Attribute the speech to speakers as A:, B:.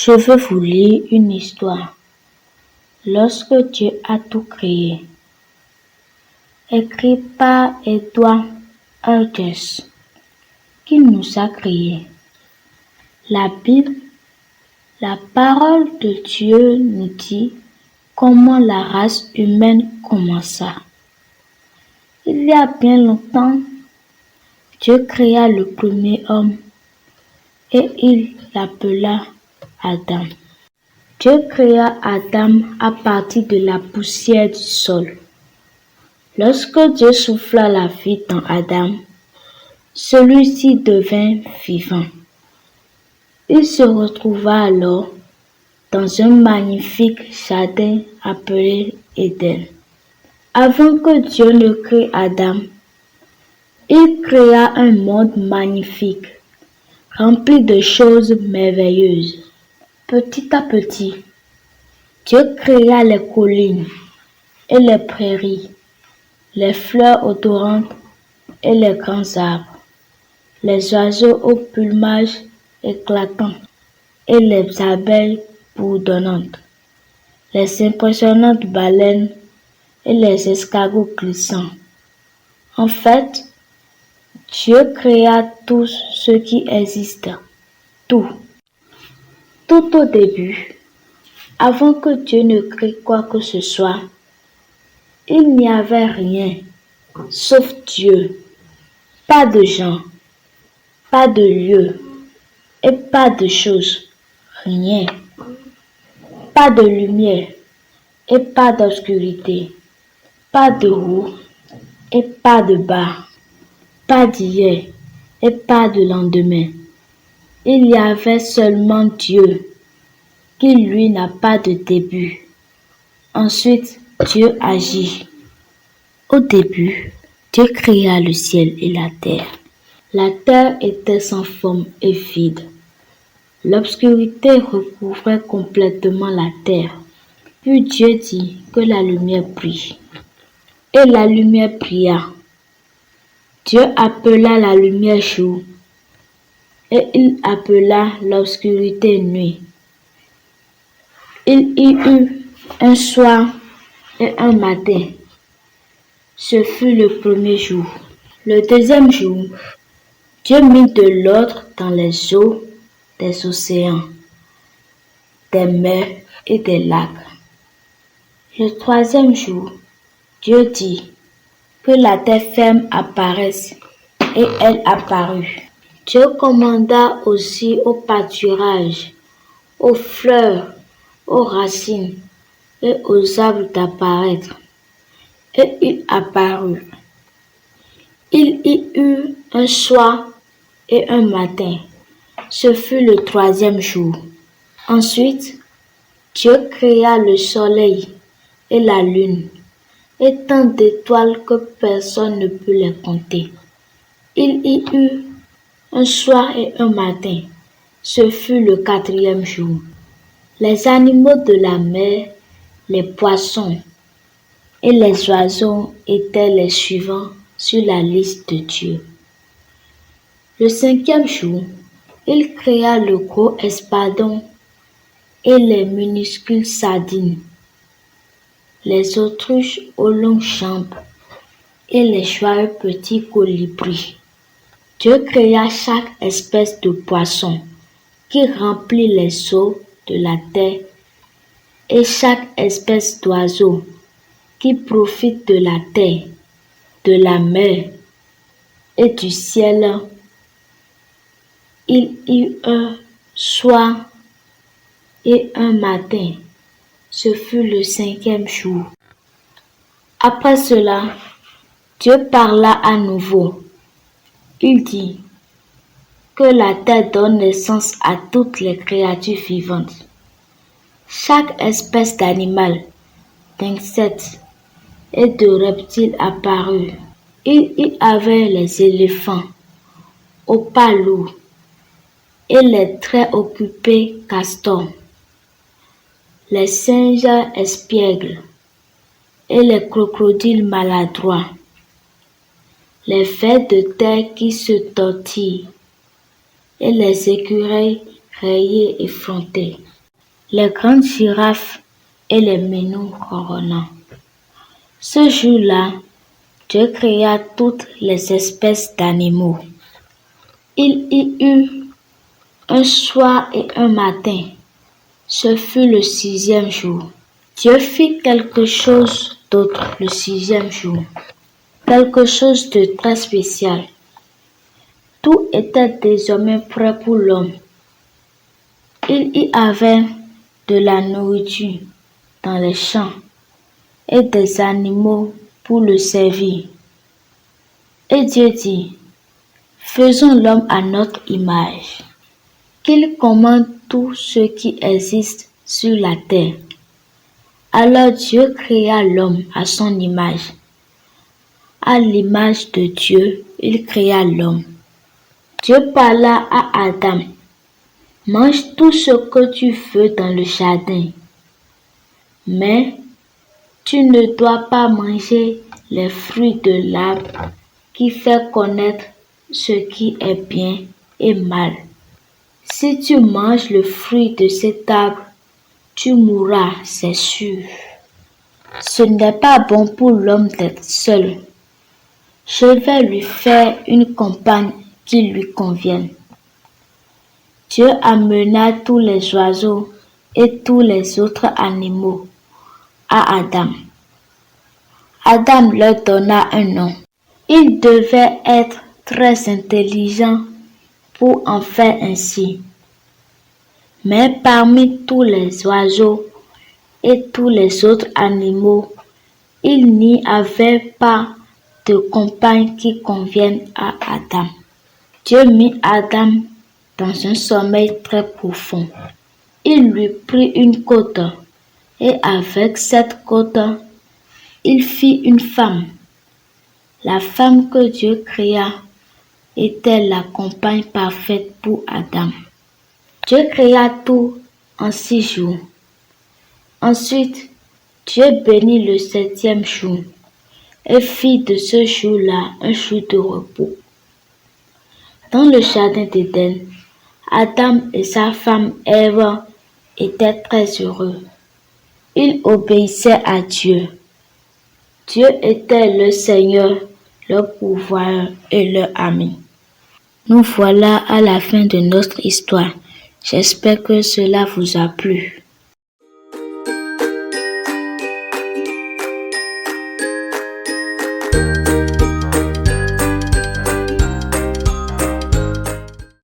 A: Je veux vous lire une histoire. Lorsque Dieu a tout créé, écrit par Edward Hughes, qui nous a créés. La Bible, la parole de Dieu nous dit comment la race humaine commença. Il y a bien longtemps, Dieu créa le premier homme et il l'appela Adam. Dieu créa Adam à partir de la poussière du sol. Lorsque Dieu souffla la vie dans Adam, celui-ci devint vivant. Il se retrouva alors dans un magnifique jardin appelé Éden. Avant que Dieu ne crée Adam, il créa un monde magnifique, rempli de choses merveilleuses. Petit à petit, Dieu créa les collines et les prairies, les fleurs odorantes et les grands arbres, les oiseaux au plumage éclatant et les abeilles bourdonnantes, les impressionnantes baleines et les escargots glissants. En fait, Dieu créa tout ce qui existe, tout. Tout au début, avant que Dieu ne crée quoi que ce soit, il n'y avait rien, sauf Dieu. Pas de gens, pas de lieux et pas de choses, rien. Pas de lumière et pas d'obscurité, pas de haut et pas de bas, pas d'hier et pas de lendemain. Il y avait seulement Dieu, qui lui n'a pas de début. Ensuite, Dieu agit. Au début, Dieu créa le ciel et la terre. La terre était sans forme et vide. L'obscurité recouvrait complètement la terre. Puis Dieu dit que la lumière brille. Et la lumière brilla. Dieu appela la lumière jour. Et il appela l'obscurité nuit. Il y eut un soir et un matin. Ce fut le premier jour. Le deuxième jour, Dieu mit de l'ordre dans les eaux des océans, des mers et des lacs. Le troisième jour, Dieu dit que la terre ferme apparaisse et elle apparut. Dieu commanda aussi au pâturage, aux fleurs, aux racines et aux arbres d'apparaître. Et il apparut. Il y eut un soir et un matin. Ce fut le troisième jour. Ensuite, Dieu créa le soleil et la lune, et tant d'étoiles que personne ne peut les compter. Il y eut un soir et un matin. Ce fut le quatrième jour. Les animaux de la mer, les poissons et les oiseaux étaient les suivants sur la liste de Dieu. Le cinquième jour, il créa le gros espadon et les minuscules sardines, les autruches aux longues jambes et les joyeux petits colibris. Dieu créa chaque espèce de poisson qui remplit les eaux de la terre et chaque espèce d'oiseau qui profite de la terre, de la mer et du ciel. Il y eut un soir et un matin. Ce fut le cinquième jour. Après cela, Dieu parla à nouveau. Il dit que la terre donne naissance à toutes les créatures vivantes. Chaque espèce d'animal, d'insectes et de reptiles apparut. Il y avait les éléphants, opalours et les très occupés castors, les singes espiègles et les crocodiles maladroits, les vers de terre qui se tortillent et les écureuils rayés effrontés. les grandes girafes et les minous ronronnants. Ce jour-là, Dieu créa toutes les espèces d'animaux. Il y eut un soir et un matin. Ce fut le 6e jour. Dieu fit quelque chose d'autre le 6e jour, quelque chose de très spécial. Tout était désormais prêt pour l'homme. Il y avait de la nourriture dans les champs et des animaux pour le servir. Et Dieu dit, faisons l'homme à notre image, qu'il commande tout ce qui existe sur la terre. Alors Dieu créa l'homme à son image. À l'image de Dieu, il créa l'homme. Dieu parla à Adam. Mange tout ce que tu veux dans le jardin, mais tu ne dois pas manger les fruits de l'arbre qui fait connaître ce qui est bien et mal. Si tu manges le fruit de cet arbre, tu mourras, c'est sûr. Ce n'est pas bon pour l'homme d'être seul. Je vais lui faire une compagne qui lui convienne. Dieu amena tous les oiseaux et tous les autres animaux à Adam. Adam leur donna un nom. Il devait être très intelligent pour en faire ainsi. Mais parmi tous les oiseaux et tous les autres animaux, il n'y avait pas de compagne qui convienne à Adam. Dieu mit Adam dans un sommeil très profond. Il lui prit une côte et avec cette côte, il fit une femme. La femme que Dieu créa était la compagne parfaite pour Adam. Dieu créa tout en 6 jours. Ensuite, Dieu bénit le 7e jour et fit de ce jour-là un jour de repos. Dans le jardin d'Éden, Adam et sa femme Ève étaient très heureux. Ils obéissaient à Dieu. Dieu était le Seigneur, leur pourvoyeur et leur ami. Nous voilà à la fin de notre histoire. J'espère que cela vous a plu.